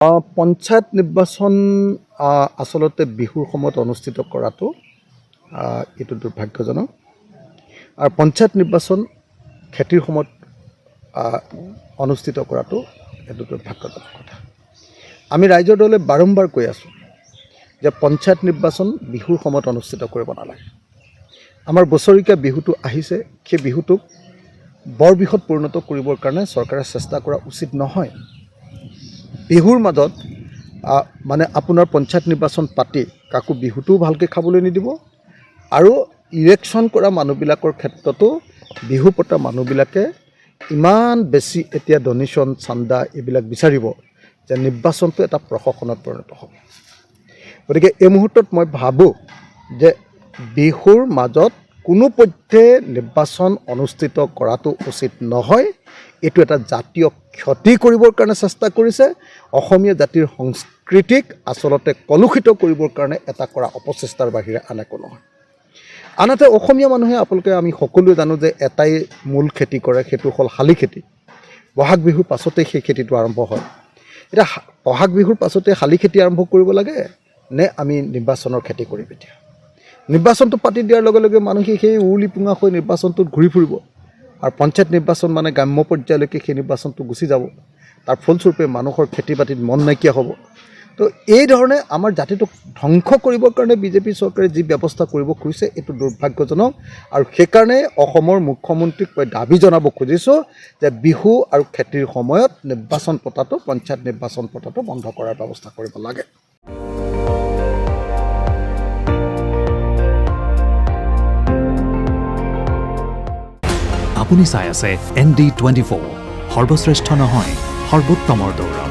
পঞ্চায়ত নিৰ্বাচন আচলতে বিহুৰ সময়ত অনুষ্ঠিত কৰাটো এইটো দুৰ্ভাগ্যজনক আৰু পঞ্চায়ত নিৰ্বাচন খেতিৰ সময়ত অনুষ্ঠিত কৰাটো এইটো দুৰ্ভাগ্যজনক কথা। আমি ৰাইজৰ দলে বাৰম্বাৰ কৈ আছোঁ যে পঞ্চায়ত নিৰ্বাচন বিহুৰ সময়ত অনুষ্ঠিত কৰিব নালাগে। আমাৰ বছৰিকীয়া বিহুটো আহিছে, সেই বিহুটোক বৰ বৃহৎ পৰিণত কৰিবৰ কাৰণে চৰকাৰে চেষ্টা কৰা উচিত নহয়। বিহুৰ মাজত মানে আপোনাৰ পঞ্চায়ত নিৰ্বাচন পাতি কাকো বিহুটোও ভালকৈ খাবলৈ নিদিব আৰু ইলেকশ্যন কৰা মানুহবিলাকৰ ক্ষেত্ৰতো বিহু পতা মানুহবিলাকে ইমান বেছি এতিয়া ডনেশ্যন চান্দা এইবিলাক বিচাৰিব যে নিৰ্বাচনটো এটা প্ৰশাসনত পৰিণত হ'ব। গতিকে এই মুহূৰ্তত মই ভাবোঁ যে বিহুৰ মাজত কোনোপধ্যে নিৰ্বাচন অনুষ্ঠিত কৰাটো উচিত নহয়। এইটো এটা জাতীয় ক্ষতি কৰিবৰ কাৰণে চেষ্টা কৰিছে। অসমীয়া জাতিৰ সংস্কৃতিক আচলতে কলুষিত কৰিবৰ কাৰণে এটা কৰা অপচেষ্টাৰ বাহিৰে আন একো নহয়। আনহাতে অসমীয়া মানুহে আপোনালোকে আমি সকলোৱে জানো যে এটাই মূল খেতি কৰে, সেইটো হ'ল শালি খেতি। বহাগ বিহুৰ পাছতেই সেই খেতিটো আৰম্ভ হয়। এতিয়া বহাগ বিহুৰ পাছতে শালি খেতি আৰম্ভ কৰিব লাগে নে আমি নিৰ্বাচনৰ খেতি কৰিম? এতিয়া নিৰ্বাচনটো পাতি দিয়াৰ লগে লগে মানুহে সেই উৰুলি পুঙা হৈ নিৰ্বাচনটোত ঘূৰি ফুৰিব আৰু পঞ্চায়ত নিৰ্বাচন মানে গ্ৰাম্য পৰ্যায়লৈকে সেই নিৰ্বাচনটো গুচি যাব। তাৰ ফলস্বৰূপে মানুহৰ খেতি বাতিত মন নাইকিয়া হ'ব। তো এই ধৰণে আমাৰ জাতিটোক ধ্বংস কৰিবৰ কাৰণে বিজেপি চৰকাৰে যি ব্যৱস্থা কৰিব খুজিছে এইটো দুৰ্ভাগ্যজনক আৰু সেইকাৰণে অসমৰ মুখ্যমন্ত্ৰীক মই দাবী জনাব খুজিছোঁ যে বিহু আৰু খেতিৰ সময়ত নিৰ্বাচন পতাটো, পঞ্চায়ত নিৰ্বাচন পতাটো বন্ধ কৰাৰ ব্যৱস্থা কৰিব লাগে। আপুনি চাই আছে ND24, সৰ্বশ্ৰেষ্ঠ নহয় সৰ্বোত্তমৰ দৌৰ।